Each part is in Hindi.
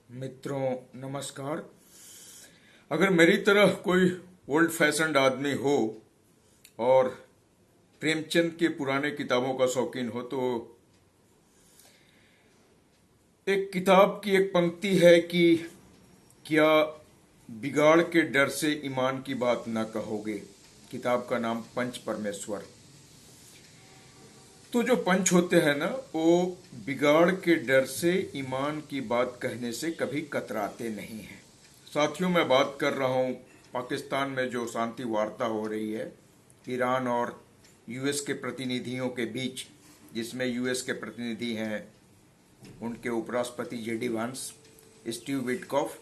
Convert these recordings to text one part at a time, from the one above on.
मित्रों नमस्कार। अगर मेरी तरह कोई ओल्ड फैशन्ड आदमी हो और प्रेमचंद के पुराने किताबों का शौकीन हो तो एक किताब की एक पंक्ति है कि क्या बिगाड़ के डर से ईमान की बात ना कहोगे। किताब का नाम पंच परमेश्वर। तो जो पंच होते हैं ना, वो बिगाड़ के डर से ईमान की बात कहने से कभी कतराते नहीं हैं। साथियों, मैं बात कर रहा हूं पाकिस्तान में जो शांति वार्ता हो रही है ईरान और यूएस के प्रतिनिधियों के बीच, जिसमें यूएस के प्रतिनिधि हैं उनके उपराष्ट्रपति जेडी वांस, स्टीव विटकॉफ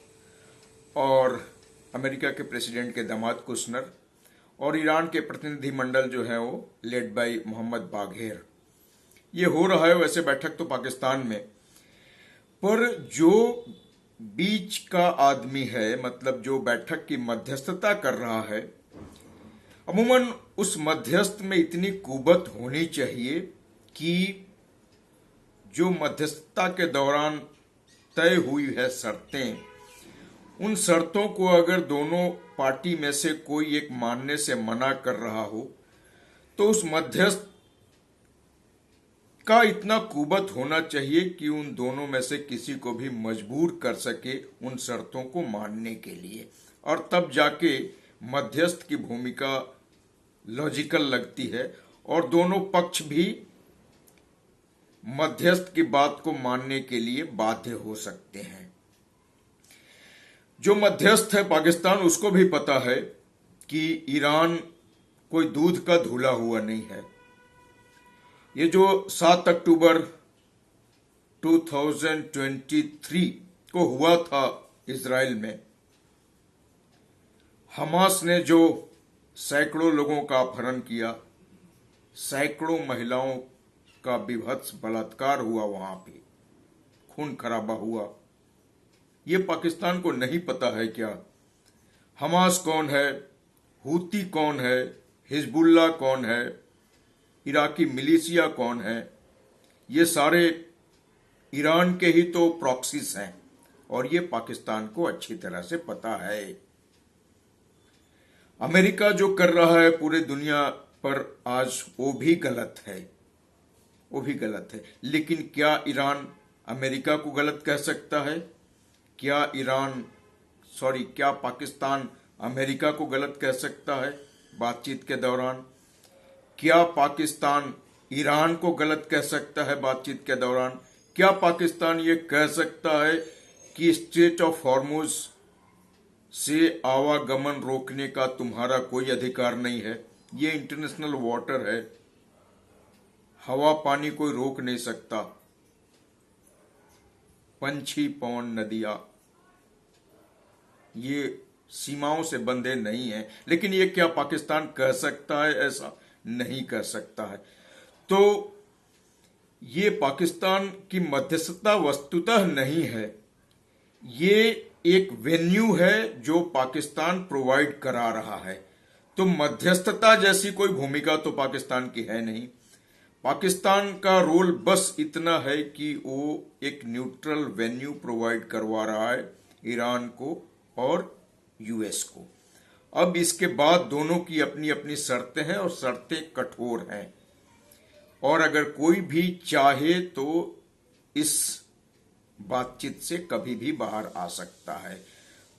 और अमेरिका के प्रेसिडेंट के दामाद कुशनर, और ईरान के प्रतिनिधिमंडल जो है वो लेड बाय मोहम्मद बाघेर। ये हो रहा है वैसे बैठक तो पाकिस्तान में, पर जो बीच का आदमी है, मतलब जो बैठक की मध्यस्थता कर रहा है, अमूमन उस मध्यस्थ में इतनी कुवत होनी चाहिए कि जो मध्यस्थता के दौरान तय हुई है शर्तें, उन शर्तों को अगर दोनों पार्टी में से कोई एक मानने से मना कर रहा हो तो उस मध्यस्थ का इतना कुवत होना चाहिए कि उन दोनों में से किसी को भी मजबूर कर सके उन शर्तों को मानने के लिए, और तब जाके मध्यस्थ की भूमिका लॉजिकल लगती है और दोनों पक्ष भी मध्यस्थ की बात को मानने के लिए बाध्य हो सकते हैं। जो मध्यस्थ है पाकिस्तान, उसको भी पता है कि ईरान कोई दूध का धुला हुआ नहीं है। ये जो 7 अक्टूबर 2023 को हुआ था इजराइल में, हमास ने जो सैकड़ों लोगों का अपहरण किया, सैकड़ों महिलाओं का विभत्स बलात्कार हुआ, वहां पे खून खराबा हुआ, ये पाकिस्तान को नहीं पता है क्या? हमास कौन है, हूती कौन है, हिजबुल्लाह कौन है, इराकी मिलिशिया कौन है? ये सारे ईरान के ही तो प्रॉक्सीज हैं और ये पाकिस्तान को अच्छी तरह से पता है। अमेरिका जो कर रहा है पूरे दुनिया पर आज, वो भी गलत है, वो भी गलत है। लेकिन क्या ईरान अमेरिका को गलत कह सकता है? क्या पाकिस्तान अमेरिका को गलत कह सकता है बातचीत के दौरान? क्या पाकिस्तान ईरान को गलत कह सकता है बातचीत के दौरान? क्या पाकिस्तान ये कह सकता है कि स्ट्रेट ऑफ हॉर्मुज से आवागमन रोकने का तुम्हारा कोई अधिकार नहीं है? ये इंटरनेशनल वाटर है, हवा पानी कोई रोक नहीं सकता, पंछी पवन नदियां ये सीमाओं से बंधे नहीं है। लेकिन ये क्या पाकिस्तान कह सकता है? ऐसा नहीं कर सकता है। तो ये पाकिस्तान की मध्यस्थता वस्तुतः नहीं है, ये एक वेन्यू है जो पाकिस्तान प्रोवाइड करा रहा है। तो मध्यस्थता जैसी कोई भूमिका तो पाकिस्तान की है नहीं। पाकिस्तान का रोल बस इतना है कि वो एक न्यूट्रल वेन्यू प्रोवाइड करवा रहा है ईरान को और यूएस को। अब इसके बाद दोनों की अपनी अपनी शर्तें हैं और शर्तें कठोर हैं, और अगर कोई भी चाहे तो इस बातचीत से कभी भी बाहर आ सकता है।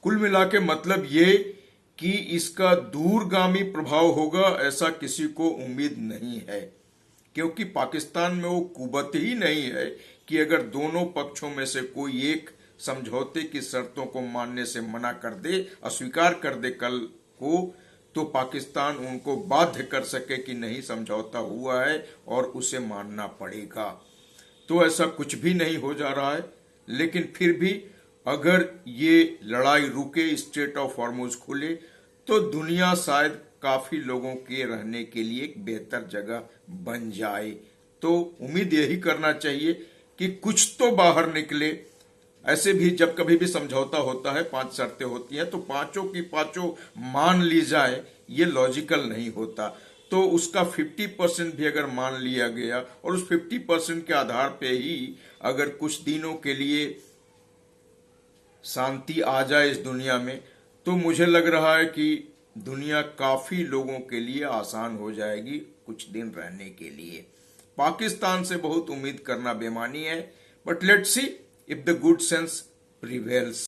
कुल मिला के मतलब ये कि इसका दूरगामी प्रभाव होगा ऐसा किसी को उम्मीद नहीं है, क्योंकि पाकिस्तान में वो कुवत ही नहीं है कि अगर दोनों पक्षों में से कोई एक समझौते की शर्तों को मानने से मना कर दे, अस्वीकार कर दे कल को, तो पाकिस्तान उनको बाध्य कर सके कि नहीं, समझौता हुआ है और उसे मानना पड़ेगा। तो ऐसा कुछ भी नहीं हो जा रहा है। लेकिन फिर भी अगर ये लड़ाई रुके, स्ट्रेट ऑफ हॉर्मुज खुले, तो दुनिया शायद काफी लोगों के रहने के लिए एक बेहतर जगह बन जाए। तो उम्मीद यही करना चाहिए कि कुछ तो बाहर निकले। ऐसे भी जब कभी भी समझौता होता है 5 शर्तें होती हैं, तो पांचों की पांचों मान ली जाए, ये लॉजिकल नहीं होता। तो उसका 50% भी अगर मान लिया गया और उस 50% के आधार पे ही अगर कुछ दिनों के लिए शांति आ जाए इस दुनिया में, तो मुझे लग रहा है कि दुनिया काफी लोगों के लिए आसान हो जाएगी कुछ दिन रहने के लिए। पाकिस्तान से बहुत उम्मीद करना बेमानी है, but let's see if the good sense prevails.